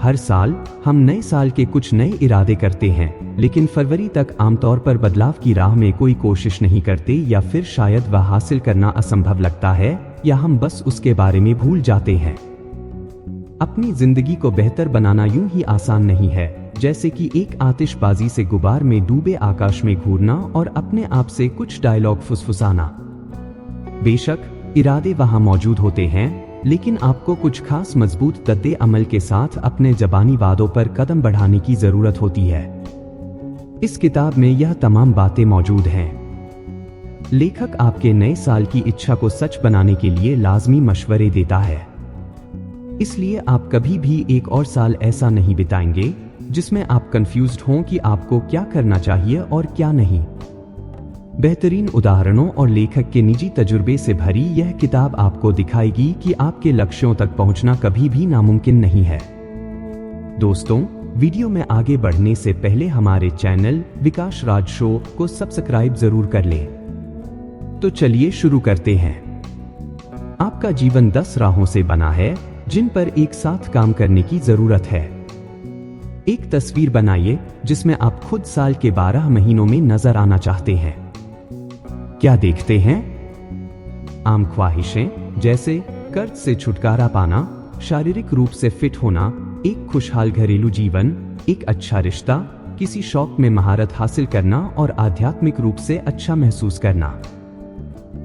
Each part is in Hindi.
हर साल हम नए साल के कुछ नए इरादे करते हैं, लेकिन फरवरी तक आमतौर पर बदलाव की राह में कोई कोशिश नहीं करते, या फिर शायद वह हासिल करना असंभव लगता है, या हम बस उसके बारे में भूल जाते हैं। अपनी जिंदगी को बेहतर बनाना यूं ही आसान नहीं है, जैसे कि एक आतिशबाजी से गुबार में डूबे आकाश में घूरना और अपने आप से कुछ डायलॉग फुसफुसाना। बेशक इरादे वहां मौजूद होते हैं, लेकिन आपको कुछ खास मजबूत दद्दे अमल के साथ अपने ज़बानी वादों पर कदम बढ़ाने की जरूरत होती है। इस किताब में यह तमाम बातें मौजूद हैं। लेखक आपके नए साल की इच्छा को सच बनाने के लिए लाजमी मशवरे देता है, इसलिए आप कभी भी एक और साल ऐसा नहीं बिताएंगे जिसमें आप कंफ्यूज्ड हों कि आपको क्या करना चाहिए और क्या नहीं। बेहतरीन उदाहरणों और लेखक के निजी तजुर्बे से भरी यह किताब आपको दिखाएगी कि आपके लक्ष्यों तक पहुंचना कभी भी नामुमकिन नहीं है। दोस्तों, वीडियो में आगे बढ़ने से पहले हमारे चैनल विकास राज शो को सब्सक्राइब जरूर कर लें। तो चलिए शुरू करते हैं। आपका जीवन 10 राहों से बना है जिन पर एक साथ काम करने की जरूरत है। एक तस्वीर बनाइए जिसमें आप खुद साल के 12 महीनों में नजर आना चाहते हैं। क्या देखते हैं? आम ख्वाहिशें जैसे कर्ज से छुटकारा पाना, शारीरिक रूप से फिट होना, एक खुशहाल घरेलू जीवन, एक अच्छा रिश्ता, किसी शौक में महारत हासिल करना और आध्यात्मिक रूप से अच्छा महसूस करना।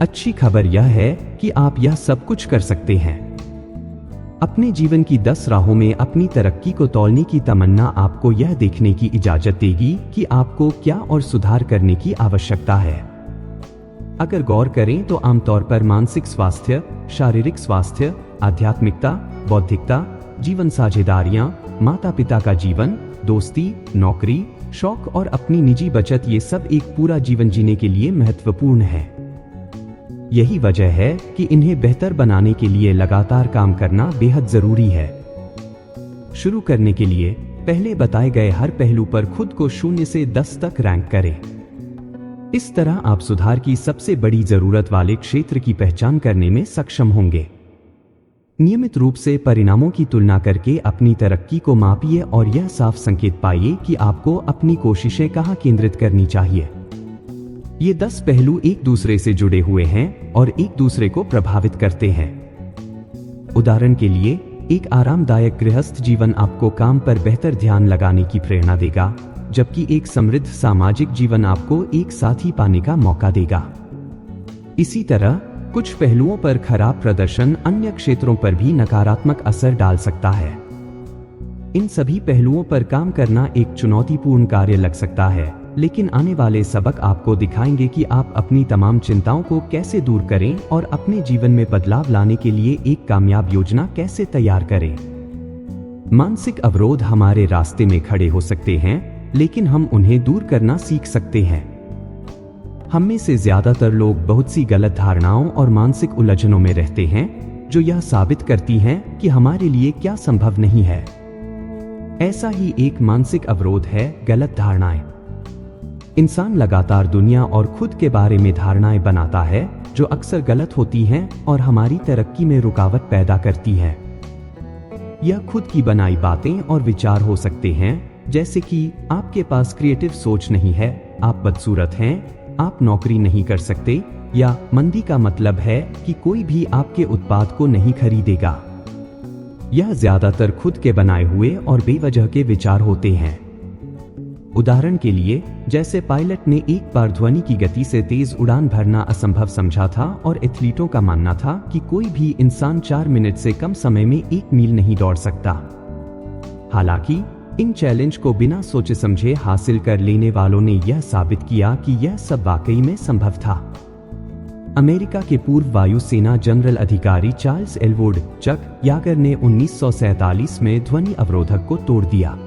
अच्छी खबर यह है कि आप यह सब कुछ कर सकते हैं। अपने जीवन की 10 राहों में अपनी तरक्की को तौलने की तमन्ना आपको यह देखने की इजाजत देगी कि आपको क्या और सुधार करने की आवश्यकता है। अगर गौर करें तो आमतौर पर मानसिक स्वास्थ्य, शारीरिक स्वास्थ्य, आध्यात्मिकता, बौद्धिकता, जीवन साझेदारियां, माता पिता का जीवन, दोस्ती, नौकरी, शौक और अपनी निजी बचत, ये सब एक पूरा जीवन जीने के लिए महत्वपूर्ण है। यही वजह है कि इन्हें बेहतर बनाने के लिए लगातार काम करना बेहद जरूरी है। शुरू करने के लिए पहले बताए गए हर पहलू पर खुद को 0 से 10 तक रैंक करें। इस तरह आप सुधार की सबसे बड़ी जरूरत वाले क्षेत्र की पहचान करने में सक्षम होंगे। नियमित रूप से परिणामों की तुलना करके अपनी तरक्की को मापिए और यह साफ संकेत पाइए कि आपको अपनी कोशिशें कहां केंद्रित करनी चाहिए। ये 10 पहलू एक दूसरे से जुड़े हुए हैं और एक दूसरे को प्रभावित करते हैं। उदाहरण के लिए, एक आरामदायक गृहस्थ जीवन आपको काम पर बेहतर ध्यान लगाने की प्रेरणा देगा, जबकि एक समृद्ध सामाजिक जीवन आपको एक साथी पाने का मौका देगा। इसी तरह कुछ पहलुओं पर खराब प्रदर्शन अन्य क्षेत्रों पर भी नकारात्मक असर डाल सकता है। इन सभी पहलुओं पर काम करना एक चुनौतीपूर्ण कार्य लग सकता है, लेकिन आने वाले सबक आपको दिखाएंगे कि आप अपनी तमाम चिंताओं को कैसे दूर करें और अपने जीवन में बदलाव लाने के लिए एक कामयाब योजना कैसे तैयार करें। मानसिक अवरोध हमारे रास्ते में खड़े हो सकते हैं, लेकिन हम उन्हें दूर करना सीख सकते हैं। हम में से ज्यादातर लोग बहुत सी गलत धारणाओं और मानसिक उलझनों में रहते हैं, जो यह साबित करती हैं कि हमारे लिए क्या संभव नहीं है। ऐसा ही एक मानसिक अवरोध है गलत धारणाएं। इंसान लगातार दुनिया और खुद के बारे में धारणाएं बनाता है जो अक्सर गलत होती हैं और हमारी तरक्की में रुकावट पैदा करती हैं। यह खुद की बनाई बातें और विचार हो सकते हैं, जैसे कि आपके पास क्रिएटिव सोच नहीं है, आप बदसूरत हैं, आप नौकरी नहीं कर सकते, या मंदी का मतलब है कि कोई भी आपके उत्पाद को नहीं खरीदेगा। यह ज्यादातर खुद के बनाए हुए और बेवजह के विचार होते हैं। उदाहरण के लिए, जैसे पायलट ने एक बार ध्वनि की गति से तेज उड़ान भरना असंभव समझा था और एथलीटों का मानना था कि कोई भी इंसान 4 मिनट से कम समय में 1 मील नहीं दौड़ सकता। हालांकि इन चैलेंज को बिना सोचे समझे हासिल कर लेने वालों ने यह साबित किया कि यह सब वाकई में संभव था। अमेरिका के पूर्व वायुसेना जनरल अधिकारी चार्ल्स एलवुड चक यागर ने 1947 में ध्वनि अवरोधक को तोड़ दिया।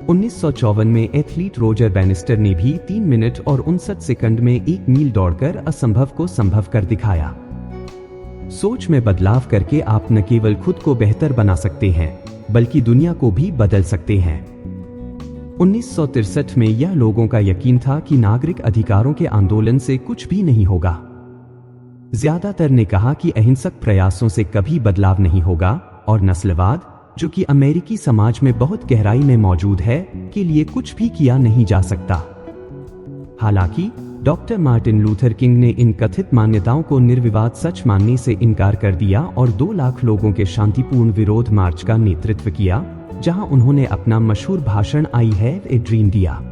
1954 में एथलीट रोजर बैनिस्टर ने भी 3 मिनट और 59 सेकंड में 1 मील दौड़कर असंभव को संभव कर दिखाया। सोच में बदलाव करके आप न केवल खुद को बेहतर बना सकते हैं, बल्कि दुनिया को भी बदल सकते हैं। 1963 में यह लोगों का यकीन था कि नागरिक अधिकारों के आंदोलन से कुछ भी नहीं होगा। ज्यादातर ने कहा कि अहिंसक प्रयासों से कभी बदलाव नहीं होगा और नस्लवाद, जो कि अमेरिकी समाज में बहुत गहराई में मौजूद है, के लिए कुछ भी किया नहीं जा सकता। हालांकि डॉक्टर मार्टिन लूथर किंग ने इन कथित मान्यताओं को निर्विवाद सच मानने से इनकार कर दिया और 2 लाख लोगों के शांतिपूर्ण विरोध मार्च का नेतृत्व किया, जहां उन्होंने अपना मशहूर भाषण आई हैव ए ड्रीम दिया।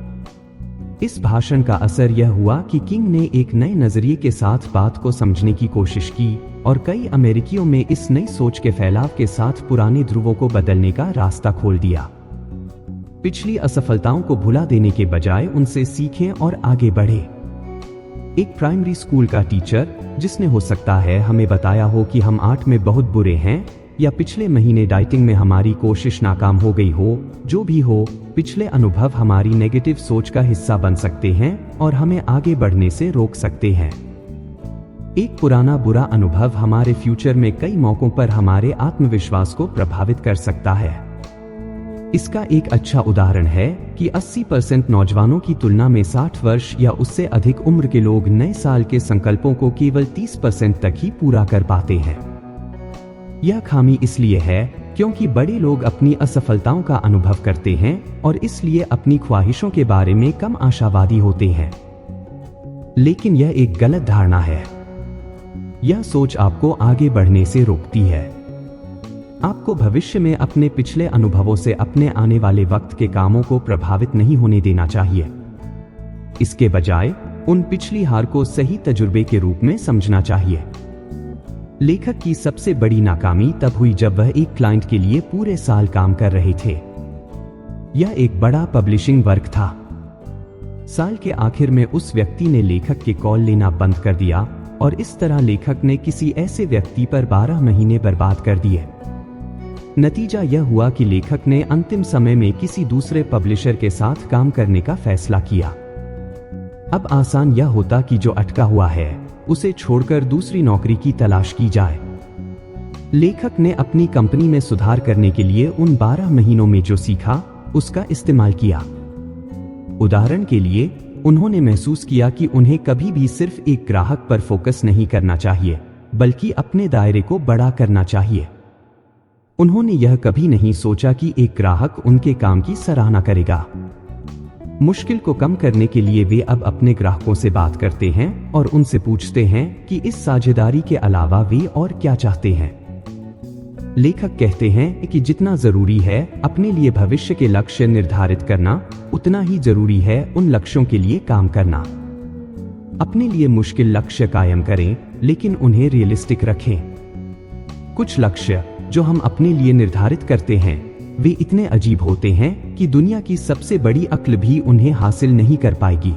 इस भाषण का असर यह हुआ कि किंग ने एक नए नजरिए के साथ बात को समझने की कोशिश की और कई अमेरिकियों में इस नई सोच के फैलाव के साथ पुराने ध्रुवों को बदलने का रास्ता खोल दिया। पिछली असफलताओं को भुला देने के बजाय उनसे सीखें और आगे बढ़े। एक प्राइमरी स्कूल का टीचर, जिसने हो सकता है हमें बताया हो कि हम 8 में बहुत बुरे हैं, या पिछले महीने डाइटिंग में हमारी कोशिश नाकाम हो गई हो, जो भी हो, पिछले अनुभव हमारी नेगेटिव सोच का हिस्सा बन सकते हैं और हमें आगे बढ़ने से रोक सकते हैं। एक पुराना बुरा अनुभव हमारे फ्यूचर में कई मौकों पर हमारे आत्मविश्वास को प्रभावित कर सकता है। इसका एक अच्छा उदाहरण है कि 80% नौजवानों की तुलना में 60 वर्ष या उससे अधिक उम्र के लोग नए साल के संकल्पों को केवल 30% तक ही पूरा कर पाते हैं। यह खामी इसलिए है क्योंकि बड़े लोग अपनी असफलताओं का अनुभव करते हैं और इसलिए अपनी ख्वाहिशों के बारे में कम आशावादी होते हैं। लेकिन यह एक गलत धारणा है। यह सोच आपको आगे बढ़ने से रोकती है। आपको भविष्य में अपने पिछले अनुभवों से अपने आने वाले वक्त के कामों को प्रभावित नहीं होने देना चाहिए। इसके बजाय उन पिछली हार को सही तजुर्बे के रूप में समझना चाहिए। लेखक की सबसे बड़ी नाकामी तब हुई जब वह एक क्लाइंट के लिए पूरे साल काम कर रहे थे। यह एक बड़ा पब्लिशिंग वर्क था। साल के आखिर में उस व्यक्ति ने लेखक के कॉल लेना बंद कर दिया और इस तरह लेखक ने किसी ऐसे व्यक्ति पर 12 महीने बर्बाद कर दिए। नतीजा यह हुआ कि लेखक ने अंतिम समय में किसी दूसरे पब्लिशर के साथ काम करने का फैसला किया। अब आसान यह होता कि जो अटका हुआ है उसे छोड़कर दूसरी नौकरी की तलाश की जाए। लेखक ने अपनी कंपनी में सुधार करने के लिए उन 12 महीनों में जो सीखा उसका इस्तेमाल किया। उदाहरण के लिए, उन्होंने महसूस किया कि उन्हें कभी भी सिर्फ एक ग्राहक पर फोकस नहीं करना चाहिए, बल्कि अपने दायरे को बड़ा करना चाहिए। उन्होंने यह कभी नहीं सोचा कि एक ग्राहक उनके काम की सराहना करेगा। मुश्किल को कम करने के लिए वे अब अपने ग्राहकों से बात करते हैं और उनसे पूछते हैं कि इस साझेदारी के अलावा वे और क्या चाहते हैं। लेखक कहते हैं कि जितना जरूरी है अपने लिए भविष्य के लक्ष्य निर्धारित करना, उतना ही जरूरी है उन लक्ष्यों के लिए काम करना। अपने लिए मुश्किल लक्ष्य कायम करें, लेकिन उन्हें रियलिस्टिक रखें। कुछ लक्ष्य जो हम अपने लिए निर्धारित करते हैं वे इतने अजीब होते हैं कि दुनिया की सबसे बड़ी अक्ल भी उन्हें हासिल नहीं कर पाएगी।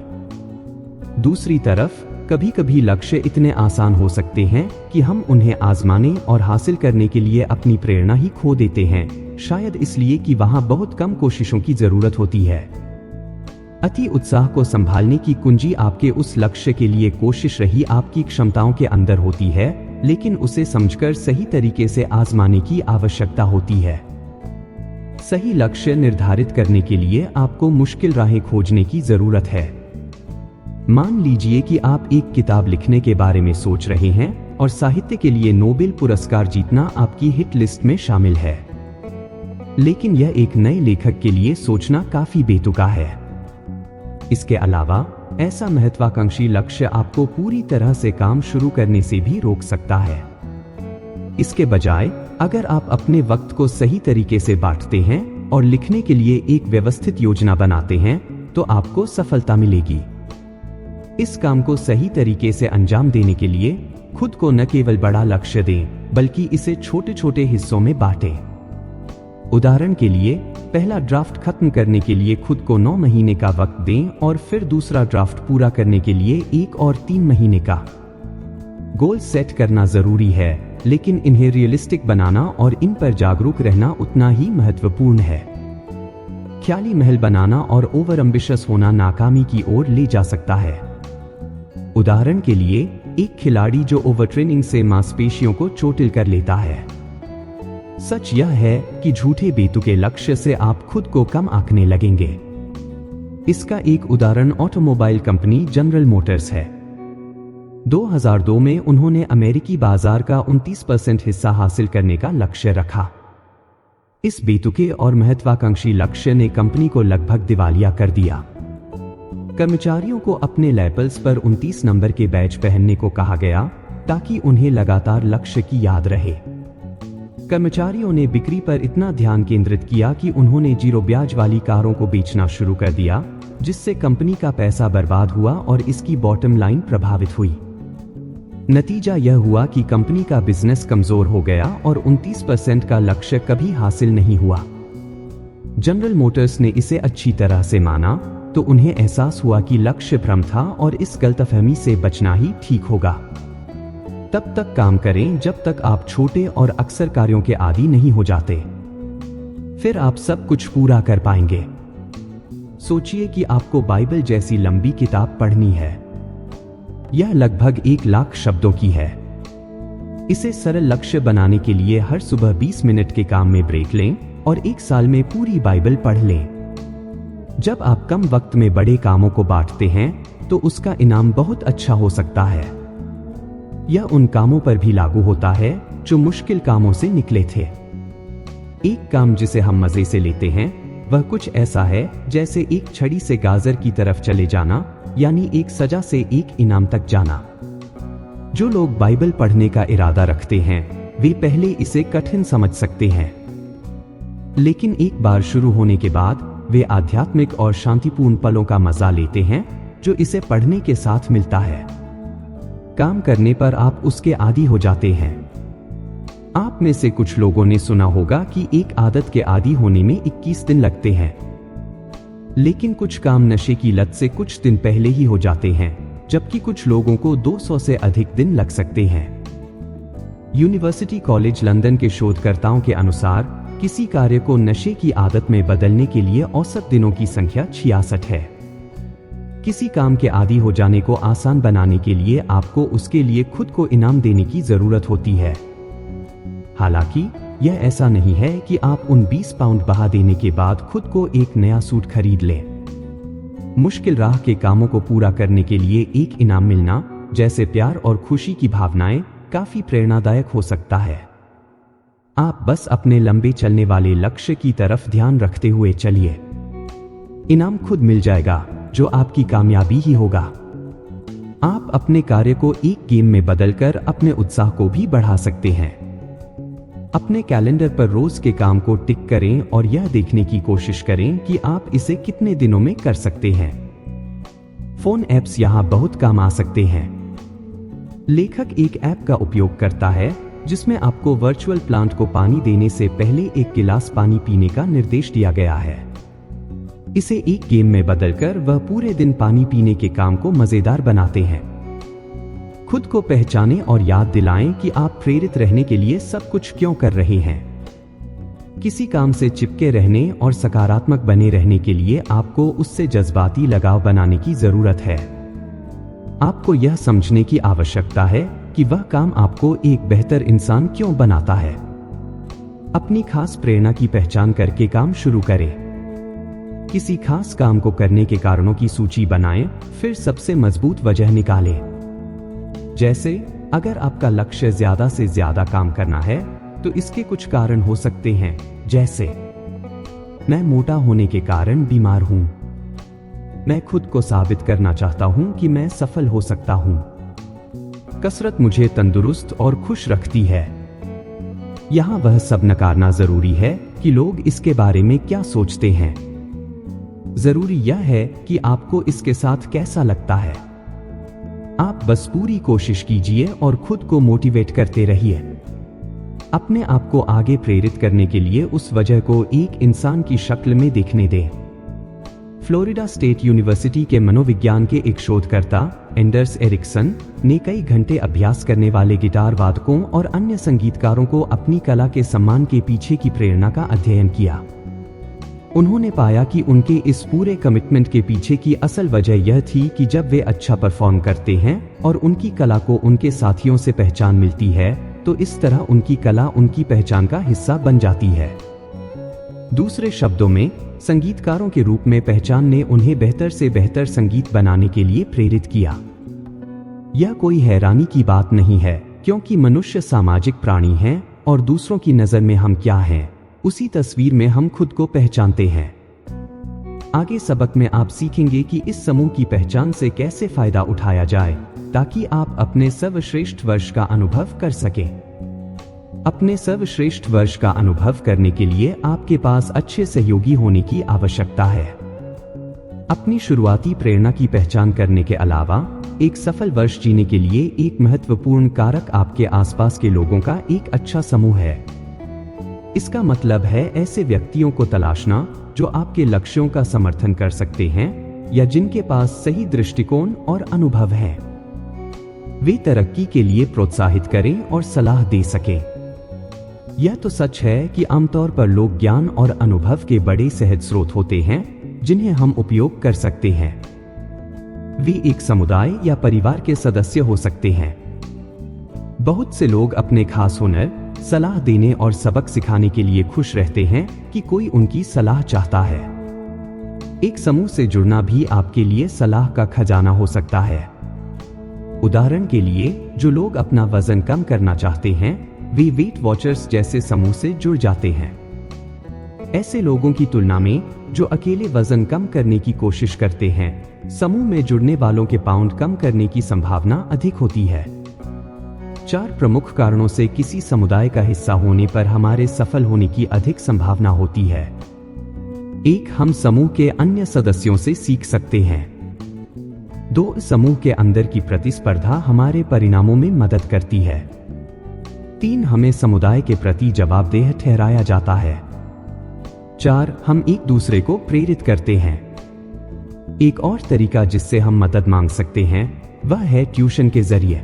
दूसरी तरफ कभी कभी लक्ष्य इतने आसान हो सकते हैं कि हम उन्हें आजमाने और हासिल करने के लिए अपनी प्रेरणा ही खो देते हैं, शायद इसलिए कि वहां बहुत कम कोशिशों की जरूरत होती है। अति उत्साह को संभालने की कुंजी आपके उस लक्ष्य के लिए कोशिश रही आपकी क्षमताओं के अंदर होती है, लेकिन उसे समझकर सही तरीके से आजमाने की आवश्यकता होती है। सही लक्ष्य निर्धारित करने के लिए आपको मुश्किल राहें खोजने की जरूरत है। मान लीजिए कि आप एक किताब लिखने के बारे में सोच रहे हैं और साहित्य के लिए नोबेल पुरस्कार जीतना आपकी हिट लिस्ट में शामिल है। लेकिन यह एक नए लेखक के लिए सोचना काफी बेतुका है। इसके अलावा ऐसा महत्वाकांक्षी लक्ष्य आपको पूरी तरह से काम शुरू करने से भी रोक सकता है। इसके बजाय अगर आप अपने वक्त को सही तरीके से बांटते हैं और लिखने के लिए एक व्यवस्थित योजना बनाते हैं, तो आपको सफलता मिलेगी। इस काम को सही तरीके से अंजाम देने के लिए खुद को न केवल बड़ा लक्ष्य दें, बल्कि इसे छोटे छोटे हिस्सों में बांटें। उदाहरण के लिए, पहला ड्राफ्ट खत्म करने के लिए खुद को 9 महीने का वक्त दें और फिर दूसरा ड्राफ्ट पूरा करने के लिए 1 और 3 महीने का। गोल सेट करना जरूरी है, लेकिन इन्हें रियलिस्टिक बनाना और इन पर जागरूक रहना उतना ही महत्वपूर्ण है। ख्याली महल बनाना और ओवर एम्बिशियस होना नाकामी की ओर ले जा सकता है। उदाहरण के लिए, एक खिलाड़ी जो ओवर ट्रेनिंग से मांसपेशियों को चोटिल कर लेता है। सच यह है कि झूठे बेतुके लक्ष्य से आप खुद को कम आंकने लगेंगे। इसका एक उदाहरण ऑटोमोबाइल कंपनी जनरल मोटर्स है। 2002 में उन्होंने अमेरिकी बाजार का 29% हिस्सा हासिल करने का लक्ष्य रखा। इस बेतुके और महत्वाकांक्षी लक्ष्य ने कंपनी को लगभग दिवालिया कर दिया। कर्मचारियों को अपने लैपल्स पर 29 नंबर के बैज पहनने को कहा गया ताकि उन्हें लगातार लक्ष्य की याद रहे। कर्मचारियों ने बिक्री पर इतना ध्यान केंद्रित किया कि उन्होंने जीरो ब्याज वाली कारों को बेचना शुरू कर दिया, जिससे कंपनी का पैसा बर्बाद हुआ और इसकी बॉटम लाइन प्रभावित हुई। नतीजा यह हुआ कि कंपनी का बिजनेस कमजोर हो गया और 29% का लक्ष्य कभी हासिल नहीं हुआ। जनरल मोटर्स ने इसे अच्छी तरह से माना तो उन्हें एहसास हुआ कि लक्ष्य भ्रम था और इस गलतफहमी से बचना ही ठीक होगा। तब तक काम करें जब तक आप छोटे और अक्सर कार्यों के आदी नहीं हो जाते, फिर आप सब कुछ पूरा कर पाएंगे। सोचिए कि आपको बाइबल जैसी लंबी किताब पढ़नी है। यह लगभग 1 लाख शब्दों की है। इसे सरल लक्ष्य बनाने के लिए हर सुबह 20 मिनट के काम में ब्रेक लें और 1 साल में पूरी बाइबल पढ़ लें। जब आप कम वक्त में बड़े कामों को बांटते हैं तो उसका इनाम बहुत अच्छा हो सकता है। यह उन कामों पर भी लागू होता है जो मुश्किल कामों से निकले थे। एक काम जिसे हम मजे से लेते हैं वह कुछ ऐसा है जैसे एक छड़ी से गाजर की तरफ चले जाना, यानी एक सजा से एक इनाम तक जाना। जो लोग बाइबल पढ़ने का इरादा रखते हैं वे पहले इसे कठिन समझ सकते हैं, लेकिन एक बार शुरू होने के बाद वे आध्यात्मिक और शांतिपूर्ण पलों का मजा लेते हैं जो इसे पढ़ने के साथ मिलता है। काम करने पर आप उसके आदी हो जाते हैं। आप में से कुछ लोगों ने सुना होगा कि एक आदत के आदी होने में 21 दिन लगते हैं, लेकिन कुछ काम नशे की लत से कुछ दिन पहले ही हो जाते हैं, जबकि कुछ लोगों को 200 से अधिक दिन लग सकते हैं। यूनिवर्सिटी कॉलेज लंदन के शोधकर्ताओं के अनुसार किसी कार्य को नशे की आदत में बदलने के लिए औसत दिनों की संख्या 66 है। किसी काम के आदी हो जाने को आसान बनाने के लिए आपको उसके लिए खुद को इनाम देने की जरूरत होती है। हालांकि यह ऐसा नहीं है कि आप उन 20 पाउंड बहा देने के बाद खुद को एक नया सूट खरीद लें। मुश्किल राह के कामों को पूरा करने के लिए एक इनाम मिलना, जैसे प्यार और खुशी की भावनाएं, काफी प्रेरणादायक हो सकता है। आप बस अपने लंबे चलने वाले लक्ष्य की तरफ ध्यान रखते हुए चलिए। इनाम खुद मिल जाएगा, जो आपकी कामयाबी ही होगा। आप अपने कार्य को एक गेम में बदलकर अपने उत्साह को भी बढ़ा सकते हैं। अपने कैलेंडर पर रोज के काम को टिक करें और यह देखने की कोशिश करें कि आप इसे कितने दिनों में कर सकते हैं। फोन ऐप्स यहां बहुत काम आ सकते हैं। लेखक एक ऐप का उपयोग करता है जिसमें आपको वर्चुअल प्लांट को पानी देने से पहले 1 गिलास पानी पीने का निर्देश दिया गया है। इसे एक गेम में बदलकर वह पूरे दिन पानी पीने के काम को मजेदार बनाते हैं। खुद को पहचानें और याद दिलाएं कि आप प्रेरित रहने के लिए सब कुछ क्यों कर रहे हैं। किसी काम से चिपके रहने और सकारात्मक बने रहने के लिए आपको उससे जज्बाती लगाव बनाने की जरूरत है। आपको यह समझने की आवश्यकता है कि वह काम आपको एक बेहतर इंसान क्यों बनाता है। अपनी खास प्रेरणा की पहचान करके काम शुरू करें। किसी खास काम को करने के कारणों की सूची बनाएं, फिर सबसे मजबूत वजह निकालें। जैसे अगर आपका लक्ष्य ज्यादा से ज्यादा काम करना है तो इसके कुछ कारण हो सकते हैं, जैसे मैं मोटा होने के कारण बीमार हूं, मैं खुद को साबित करना चाहता हूं कि मैं सफल हो सकता हूं, कसरत मुझे तंदुरुस्त और खुश रखती है। यहां वह सब नकारना जरूरी है कि लोग इसके बारे में क्या सोचते हैं। जरूरी यह है कि आपको इसके साथ कैसा लगता है। आप बस पूरी कोशिश कीजिए और खुद को मोटिवेट करते रहिए। अपने आप को आगे प्रेरित करने के लिए उस वजह को एक इंसान की शक्ल में देखने दें। फ्लोरिडा स्टेट यूनिवर्सिटी के मनोविज्ञान के एक शोधकर्ता एंडर्स एरिक्सन ने कई घंटे अभ्यास करने वाले गिटार वादकों और अन्य संगीतकारों को अपनी कला के सम्मान के पीछे की प्रेरणा का अध्ययन किया। उन्होंने पाया कि उनके इस पूरे कमिटमेंट के पीछे की असल वजह यह थी कि जब वे अच्छा परफॉर्म करते हैं और उनकी कला को उनके साथियों से पहचान मिलती है, तो इस तरह उनकी कला उनकी पहचान का हिस्सा बन जाती है। दूसरे शब्दों में, संगीतकारों के रूप में पहचान ने उन्हें बेहतर से बेहतर संगीत बनाने के लिए प्रेरित किया। यह कोई हैरानी की बात नहीं है, क्योंकि मनुष्य सामाजिक प्राणी हैं और दूसरों की नजर में हम क्या हैं, उसी तस्वीर में हम खुद को पहचानते हैं। आगे सबक में आप सीखेंगे कि इस समूह की पहचान से कैसे फायदा उठाया जाए ताकि आप अपने सर्वश्रेष्ठ वर्ष का अनुभव कर सकें। अपने सर्वश्रेष्ठ वर्ष का अनुभव करने के लिए आपके पास अच्छे सहयोगी होने की आवश्यकता है। अपनी शुरुआती प्रेरणा की पहचान करने के अलावा एक सफल वर्ष जीने के लिए एक महत्वपूर्ण कारक आपके आसपास के लोगों का एक अच्छा समूह है। इसका मतलब है ऐसे व्यक्तियों को तलाशना जो आपके लक्ष्यों का समर्थन कर सकते हैं या जिनके पास सही दृष्टिकोण और अनुभव है। वे तरक्की के लिए प्रोत्साहित करें और सलाह दे सकें। यह तो सच है कि आमतौर पर लोग ज्ञान और अनुभव के बड़े सहज स्रोत होते हैं जिन्हें हम उपयोग कर सकते हैं। वे एक समुदाय या परिवार के सदस्य हो सकते हैं। बहुत से लोग अपने खास हुनर, सलाह देने और सबक सिखाने के लिए खुश रहते हैं कि कोई उनकी सलाह चाहता है। एक समूह से जुड़ना भी आपके लिए सलाह का खजाना हो सकता है। उदाहरण के लिए, जो लोग अपना वजन कम करना चाहते हैं वे वेट वॉचर्स जैसे समूह से जुड़ जाते हैं। ऐसे लोगों की तुलना में जो अकेले वजन कम करने की कोशिश करते हैं, समूह में जुड़ने वालों के पाउंड कम करने की संभावना अधिक होती है। 4 प्रमुख कारणों से किसी समुदाय का हिस्सा होने पर हमारे सफल होने की अधिक संभावना होती है। 1. हम समूह के अन्य सदस्यों से सीख सकते हैं। 2. समूह के अंदर की प्रतिस्पर्धा हमारे परिणामों में मदद करती है। 3. हमें समुदाय के प्रति जवाबदेह ठहराया जाता है। 4. हम एक दूसरे को प्रेरित करते हैं। एक और तरीका जिससे हम मदद मांग सकते हैं वह है ट्यूशन के जरिए।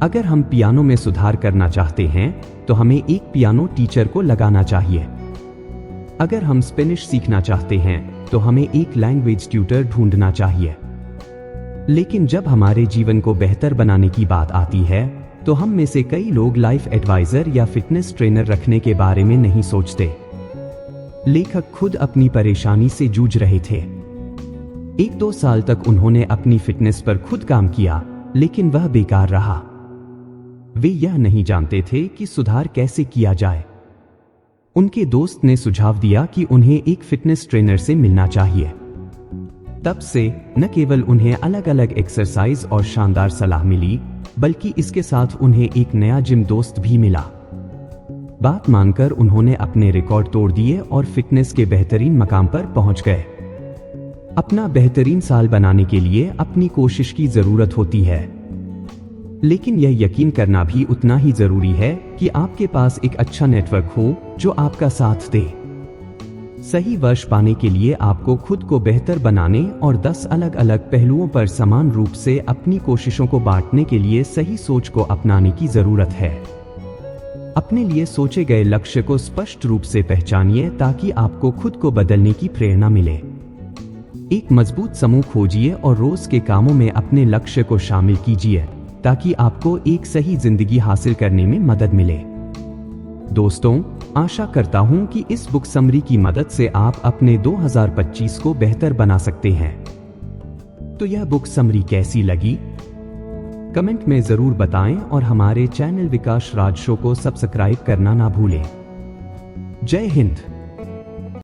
अगर हम पियानो में सुधार करना चाहते हैं तो हमें एक पियानो टीचर को लगाना चाहिए। अगर हम स्पेनिश सीखना चाहते हैं तो हमें एक लैंग्वेज ट्यूटर ढूंढना चाहिए। लेकिन जब हमारे जीवन को बेहतर बनाने की बात आती है तो हम में से कई लोग लाइफ एडवाइजर या फिटनेस ट्रेनर रखने के बारे में नहीं सोचते। लेखक खुद अपनी परेशानी से जूझ रहे थे। 1-2 साल तक उन्होंने अपनी फिटनेस पर खुद काम किया, लेकिन वह बेकार रहा। वे यह नहीं जानते थे कि सुधार कैसे किया जाए। उनके दोस्त ने सुझाव दिया कि उन्हें एक फिटनेस ट्रेनर से मिलना चाहिए। तब से न केवल उन्हें अलग अलग एक्सरसाइज और शानदार सलाह मिली, बल्कि इसके साथ उन्हें एक नया जिम दोस्त भी मिला। बात मानकर उन्होंने अपने रिकॉर्ड तोड़ दिए और फिटनेस के बेहतरीन मकाम पर पहुंच गए। अपना बेहतरीन साल बनाने के लिए अपनी कोशिश की जरूरत होती है, लेकिन यह यकीन करना भी उतना ही जरूरी है कि आपके पास एक अच्छा नेटवर्क हो जो आपका साथ दे। सही वर्ष पाने के लिए आपको खुद को बेहतर बनाने और 10 अलग अलग पहलुओं पर समान रूप से अपनी कोशिशों को बांटने के लिए सही सोच को अपनाने की जरूरत है। अपने लिए सोचे गए लक्ष्य को स्पष्ट रूप से पहचानिए ताकि आपको खुद को बदलने की प्रेरणा मिले। एक मजबूत समूह खोजिए और रोज के कामों में अपने लक्ष्य को शामिल कीजिए ताकि आपको एक सही जिंदगी हासिल करने में मदद मिले। दोस्तों, आशा करता हूं कि इस बुक समरी की मदद से आप अपने 2025 को बेहतर बना सकते हैं। तो यह बुक समरी कैसी लगी? कमेंट में जरूर बताएं और हमारे चैनल विकास राज शो को सब्सक्राइब करना ना भूलें। जय हिंद।